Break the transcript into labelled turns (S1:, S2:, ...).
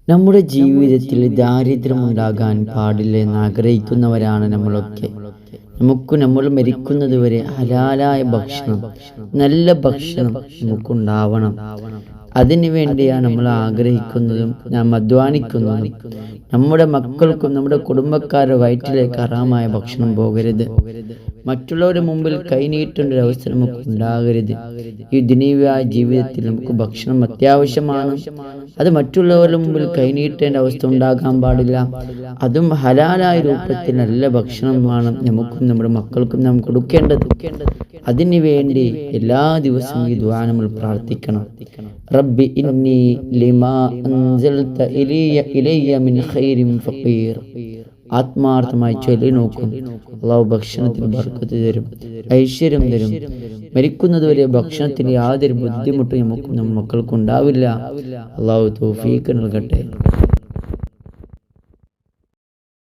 S1: നമ്മുടെ ജീവിതത്തിൽ ദാരിദ്ര്യമുണ്ടാകാൻ പാടില്ല എന്ന് ആഗ്രഹിക്കുന്നവരാണ് നമ്മളൊക്കെ. നമ്മൾ മരിക്കുന്നത് വരെ ഹലാലായ ഭക്ഷണം, നല്ല ഭക്ഷണം നമുക്കുണ്ടാവണം. അതിനു വേണ്ടിയാണ് നമ്മൾ ആഗ്രഹിക്കുന്നതും നാം അധ്വാനിക്കുന്നതും. നമ്മുടെ മക്കൾക്കും നമ്മുടെ കുടുംബക്കാരുടെ വയറ്റിലേക്ക് ഹറാമായ ഭക്ഷണം പോകരുത്. മറ്റുള്ളവരുടെ മുമ്പിൽ കൈനീട്ടേണ്ട ഒരു അവസ്ഥ നമുക്ക് ഉണ്ടാകരുത്. ഈ ദുനിയാവിയായ ജീവിതത്തിൽ നമുക്ക് ഭക്ഷണം അത്യാവശ്യമാണ്. അത് മറ്റുള്ളവരുടെ മുമ്പിൽ കൈനീട്ടേണ്ട അവസ്ഥ ഉണ്ടാകാൻ പാടില്ല. അതും ഹലാലായ രൂപത്തിൽ നല്ല ഭക്ഷണമാണ് നമുക്കും നമ്മുടെ മക്കൾക്കും നാം കൊടുക്കേണ്ടത്. അതിനു വേണ്ടി എല്ലാ ദിവസവും ഈ ദുആ നമ്മൾ പ്രാർത്ഥിക്കണം. റബ്ബി ഇന്നി ലിമാ അൻസൽത ഇലയ്യ മിൻ ഖൈരിൻ ഫഖീർ. ആത്മാർത്ഥമായി ചൊല്ലി നോക്കും. അള്ളാഹു ഭക്ഷണത്തിന് ബർക്കത്ത് തരും, ഐശ്വര്യം തരും. മരിക്കുന്നതുവരെ ഭക്ഷണത്തിന് യാതൊരു ബുദ്ധിമുട്ടും നമുക്കും നമ്മുടെ മക്കൾക്കും ഉണ്ടാവില്ല. അള്ളാഹു തൗഫീഖ് നൽകട്ടെ.